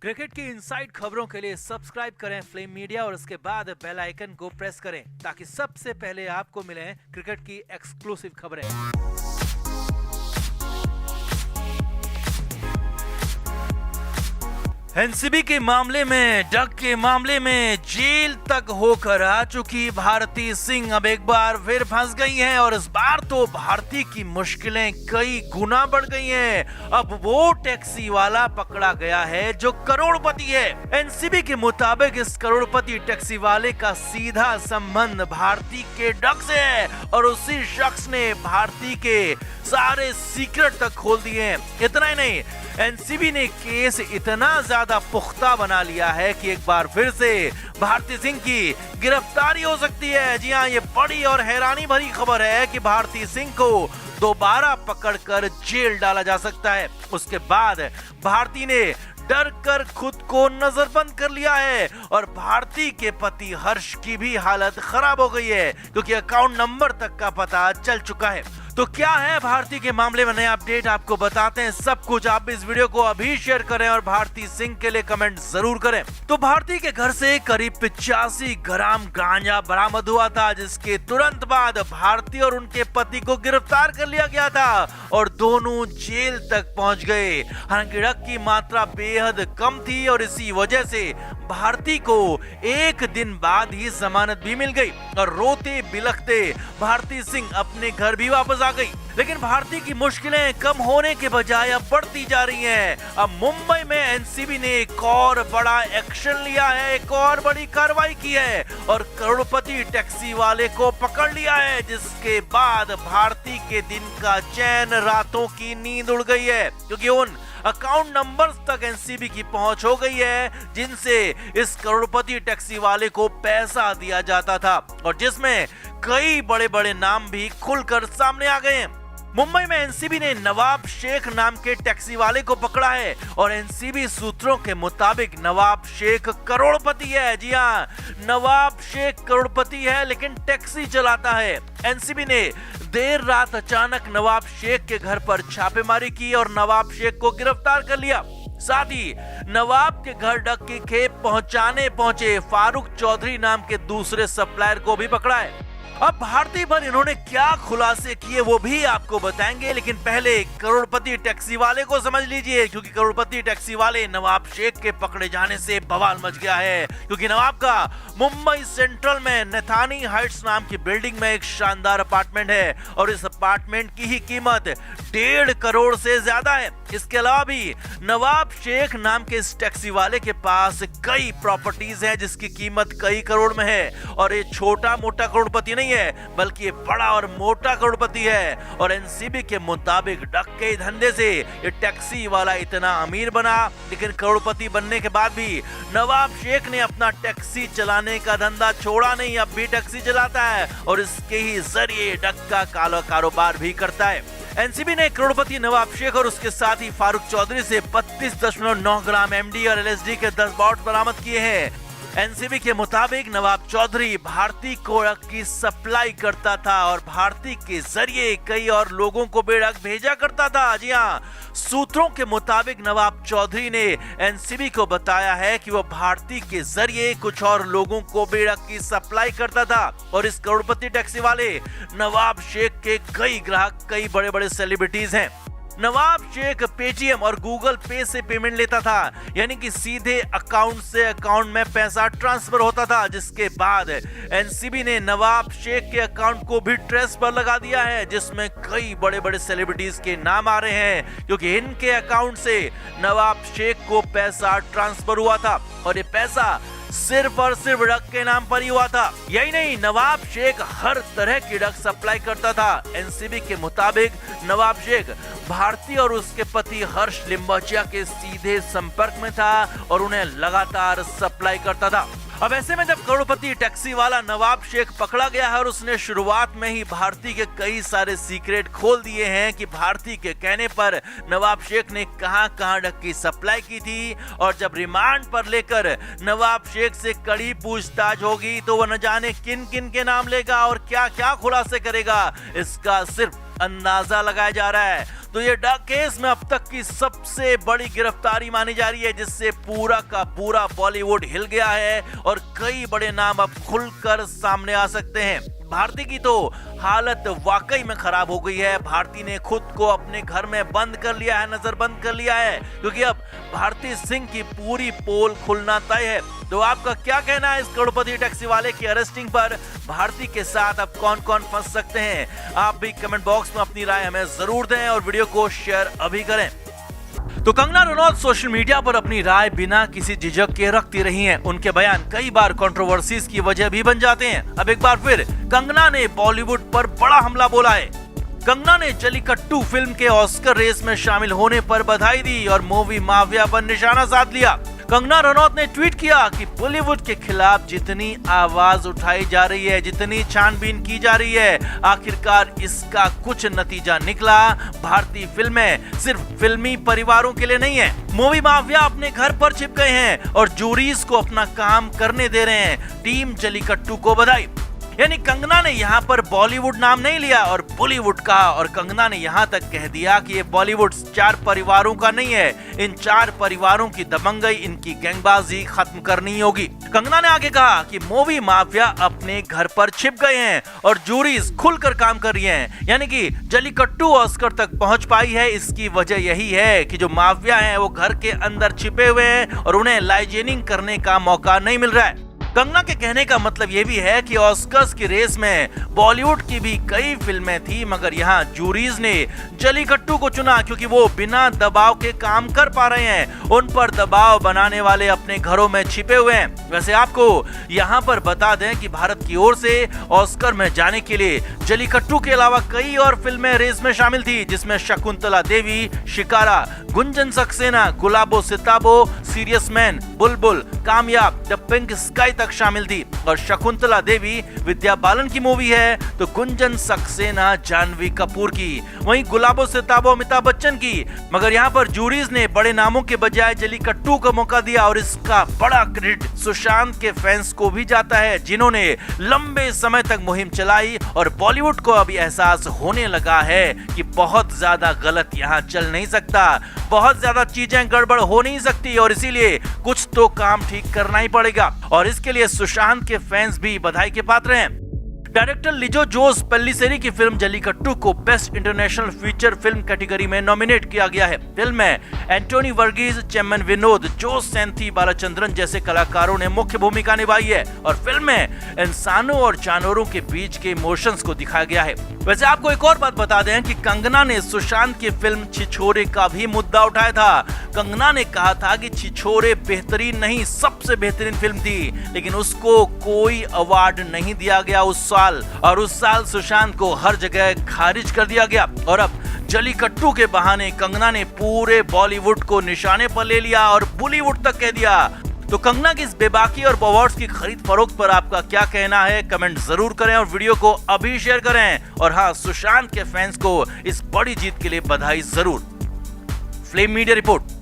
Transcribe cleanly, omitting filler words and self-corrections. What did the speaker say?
Cricket की inside खबरों के लिए सब्सक्राइब करें फ्लेम मीडिया और उसके बाद बेल आइकन को प्रेस करें ताकि सबसे पहले आपको मिले क्रिकेट की एक्सक्लूसिव खबरें। एनसीबी के मामले में, डक के मामले में जेल तक होकर आ चुकी भारती सिंह अब एक बार फिर फंस गई हैं और इस बार तो भारती की मुश्किलें कई गुना बढ़ गई हैं। अब वो टैक्सी वाला पकड़ा गया है जो करोड़पति है। एनसीबी के मुताबिक इस करोड़पति टैक्सी वाले का सीधा संबंध भारती के डक से है और उसी शख्स ने भारती के सारे सीक्रेट तक खोल दिए हैं। इतना ही नहीं, एनसीबी ने केस इतना ज्यादा पुख्ता बना लिया है कि एक बार फिर से भारती सिंह की गिरफ्तारी हो सकती है। जी हाँ, ये बड़ी और हैरानी भरी खबर है कि भारती सिंह को दोबारा पकड़कर जेल डाला जा सकता है। उसके बाद भारती ने डर कर खुद को नजरबंद कर लिया है और भारती के पति हर्ष की भी हालत खराब हो गई है क्योंकि अकाउंट नंबर तक का पता चल चुका है। तो क्या है भारती के मामले में नया अपडेट, आपको बताते हैं सब कुछ। आप इस वीडियो को अभी शेयर करें और भारती सिंह के लिए कमेंट जरूर करें। तो भारती के घर से करीब 85 ग्राम गांजा बरामद हुआ था, जिसके तुरंत बाद भारती और उनके पति को गिरफ्तार कर लिया गया था और दोनों जेल तक पहुंच गए। हालांकि ड्रग की मात्रा बेहद कम थी और इसी वजह से भारती को एक दिन बाद ही जमानत भी मिल गई और रोते बिलखते भारती सिंह अपने घर भी वापस आ गई। लेकिन भारती की मुश्किलें कम होने के बजाय अब बढ़ती जा रही हैं। अब मुंबई में एनसीबी ने एक और बड़ा एक्शन लिया है, एक और बड़ी कार्रवाई की है और करोड़पति टैक्सी वाले को पकड़ लिया है, जिसके बाद भारती के दिन का चैन, रातों की नींद उड़ गई है क्योंकि उन अकाउंट नंबर्स तक एनसीबी की पहुंच हो गई है जिनसे इस करोड़पति टैक्सी वाले को पैसा दिया जाता था और जिसमें कई बड़े बड़े नाम भी खुलकर सामने आ गए हैं। मुंबई में एनसीबी ने नवाब शेख नाम के टैक्सी वाले को पकड़ा है और एनसीबी सूत्रों के मुताबिक नवाब शेख करोड़पति है। जी हाँ, नवाब शेख करोड़पति है लेकिन टैक्सी चलाता है। एनसीबी ने देर रात अचानक नवाब शेख के घर पर छापेमारी की और नवाब शेख को गिरफ्तार कर लिया। साथ ही नवाब के घर डक की खेप पहुंचे फारूक चौधरी नाम के दूसरे सप्लायर को भी पकड़ा है। अब भारती पर इन्होंने क्या खुलासे किए वो भी आपको बताएंगे, लेकिन पहले करोड़पति टैक्सी वाले को समझ लीजिए क्योंकि करोड़पति टैक्सी वाले नवाब शेख के पकड़े जाने से बवाल मच गया है क्योंकि नवाब का मुंबई सेंट्रल में नेथानी हाइट्स नाम की बिल्डिंग में एक शानदार अपार्टमेंट है और इस अपार्टमेंट की ही कीमत 1.5 करोड़ से ज्यादा है। इसके अलावा भी नवाब शेख नाम के इस टैक्सी वाले के पास कई प्रॉपर्टीज हैं जिसकी कीमत कई करोड़ में है और ये छोटा मोटा करोड़पति नहीं है बल्कि ये बड़ा और मोटा करोड़पति है। और एनसीबी के मुताबिक डक के धंधे से ये टैक्सी वाला इतना अमीर बना, लेकिन करोड़पति बनने के बाद भी नवाब शेख ने अपना टैक्सी चलाने का धंधा छोड़ा नहीं, अब भी टैक्सी चलाता है और इसके ही जरिए डक का काला कारोबार भी करता है। एनसीबी ने करोड़पति नवाब शेख और उसके साथ ही फारूक चौधरी से 32.9 ग्राम एमडी और एलएसडी के 10 बॉट बरामद किए हैं। एनसीबी के मुताबिक नवाब चौधरी भारती को ड्रग की सप्लाई करता था और भारती के जरिए कई और लोगों को भी ड्रग भेजा करता था। जी हाँ, सूत्रों के मुताबिक नवाब चौधरी ने एनसीबी को बताया है कि वह भारती के जरिए कुछ और लोगों को भी ड्रग की सप्लाई करता था और इस करोड़पति टैक्सी वाले नवाब शेख के कई ग्राहक कई बड़े बड़े सेलिब्रिटीज हैं। नवाब शेख पेटीएम और गूगल पे से पेमेंट लेता था, यानी कि सीधे अकाउंट से अकाउंट में पैसा ट्रांसफर होता था, जिसके बाद एनसीबी ने नवाब शेख के अकाउंट को भी ट्रेस पर लगा दिया है जिसमें कई बड़े बड़े सेलिब्रिटीज के नाम आ रहे हैं क्योंकि इनके अकाउंट से नवाब शेख को पैसा ट्रांसफर हुआ था और ये पैसा सिर्फ और सिर्फ ड्रग के नाम पर ही हुआ था। यही नहीं, नवाब शेख हर तरह की ड्रग सप्लाई करता था। एनसीबी के मुताबिक नवाब शेख भारती और उसके पति हर्ष लिंबाचिया के सीधे संपर्क में था और उन्हें लगातार सप्लाई करता था। अब ऐसे में जब करोड़पति टैक्सी वाला नवाब शेख पकड़ा गया है और उसने शुरुआत में ही भारती के कई सारे सीक्रेट खोल दिए हैं कि भारती के कहने पर नवाब शेख ने कहां-कहां ड्रग की सप्लाई की थी और जब रिमांड पर लेकर नवाब शेख से कड़ी पूछताछ होगी तो वह न जाने किन किन के नाम लेगा और क्या क्या खुलासे करेगा, इसका सिर्फ अंदाजा लगाया जा रहा है। तो ये डक केस में अब तक की सबसे बड़ी गिरफ्तारी मानी जा रही है, जिससे पूरा का पूरा बॉलीवुड हिल गया है और कई बड़े नाम अब खुलकर सामने आ सकते हैं। भारती की तो हालत वाकई में खराब हो गई है। भारती ने खुद को अपने घर में बंद कर लिया है, नजरबंद कर लिया है, क्योंकि अब भारती सिंह की पूरी पोल खुलना तय है। तो आपका क्या कहना है इस करोड़पति टैक्सी वाले की अरेस्टिंग पर? भारती के साथ अब कौन कौन फंस सकते हैं? आप भी कमेंट बॉक्स में अपनी राय हमें जरूर दें और वीडियो को शेयर अभी करें। तो कंगना रनौत सोशल मीडिया पर अपनी राय बिना किसी झिझक के रखती रही हैं। उनके बयान कई बार कंट्रोवर्सीज की वजह भी बन जाते हैं। अब एक बार फिर कंगना ने बॉलीवुड पर बड़ा हमला बोला है। कंगना ने जलीकट्टू फिल्म के ऑस्कर रेस में शामिल होने पर बधाई दी और मूवी माफिया पर निशाना साध लिया। कंगना रनौत ने ट्वीट किया कि बॉलीवुड के खिलाफ जितनी आवाज उठाई जा रही है, जितनी छानबीन की जा रही है, आखिरकार इसका कुछ नतीजा निकला। भारतीय फिल्में सिर्फ फिल्मी परिवारों के लिए नहीं है। मूवी माफिया अपने घर पर छिप गए हैं और जूरीज को अपना काम करने दे रहे हैं। टीम जलीकट्टू को बधाई। यानी कंगना ने यहाँ पर बॉलीवुड नाम नहीं लिया और बॉलीवुड कहा, और कंगना ने यहाँ तक कह दिया कि ये बॉलीवुड 4 परिवारों का नहीं है। इन 4 परिवारों की दबंगई, इनकी गैंगबाजी खत्म करनी होगी। कंगना ने आगे कहा कि मूवी माफिया अपने घर पर छिप गए हैं और जूरीज खुलकर काम कर रही हैं। यानी कि जलीकट्टू ऑस्कर तक पहुंच पाई है। इसकी वजह यही है कि जो माफिया हैं वो घर के अंदर छिपे हुए हैं और उन्हें लाइजेनिंग करने का मौका नहीं मिल रहा है। कंगना के कहने का मतलब ये भी है कि ऑस्कर्स की रेस में बॉलीवुड की भी कई फिल्में थी, मगर यहाँ जूरीज ने जलीकट्टू को चुना क्योंकि वो बिना दबाव के काम कर पा रहे हैं। उन पर दबाव बनाने वाले अपने घरों में छिपे हुए हैं। वैसे आपको यहाँ पर बता दें कि भारत की ओर से ऑस्कर में जाने के लिए जलीकट्टू के अलावा कई और फिल्में रेस में शामिल थी, जिसमें शकुंतला देवी, शिकारा, गुंजन सक्सेना, गुलाबो सिताबो, सीरियस मैन, बुलबुल, कामयाब, द पिंक स्काई तक शामिल थी। और शकुंतला देवी विद्या बालन की मूवी है तो गुंजन सक्सेना जानवी कपूर की, वहीं गुलाबो सिताबो अमिताभ बच्चन की। मगर यहाँ पर जूरीज ने बड़े नामों के बजाय जलीकट्टू को मौका दिया और इसका बड़ा क्रेडिट सुशांत के फैंस को भी जाता है, जिन्होंने लंबे समय तक मुहिम चलाई और बॉलीवुड को अभी एहसास होने लगा है कि बहुत ज्यादा गलत यहाँ चल नहीं सकता, बहुत ज्यादा चीजें गड़बड़ हो नहीं सकती और इसीलिए कुछ तो काम ठीक करना ही पड़ेगा। और इसके लिए सुशांत के फैंस भी बधाई के पात्र हैं। डायरेक्टर लिजो जोस पेल्लिसेरी की फिल्म जलीकट्टू को best international feature film category में नॉमिनेट किया गया है। फिल्म में एंटोनी वर्गीज, चेम्मन विनोद, जोस सेंथी बालाचंद्रन जैसे कलाकारों ने मुख्य भूमिका निभाई है और फिल्म में इंसानों और जानवरों के बीच के इमोशंस को दिखाया गया है। वैसे आपको एक और बात बता दें कि कंगना ने सुशांत की फिल्म छिछोरे का भी मुद्दा उठाया था। कंगना ने कहा था कि छिछोरे बेहतरीन नहीं, सबसे बेहतरीन फिल्म थी, लेकिन उसको कोई अवार्ड नहीं दिया गया उस साल सुशांत को हर जगह खारिज कर दिया गया। और अब जलीकट्टू के बहाने कंगना ने पूरे बॉलीवुड को निशाने पर ले लिया और बॉलीवुड तक कह दिया। तो कंगना की इस बेबाकी और अवार्ड्स की खरीद फरोख्त पर आपका क्या कहना है? कमेंट जरूर करें और वीडियो को अभी शेयर करें। और हाँ, सुशांत के फैंस को इस बड़ी जीत के लिए बधाई जरूर। Flame media report.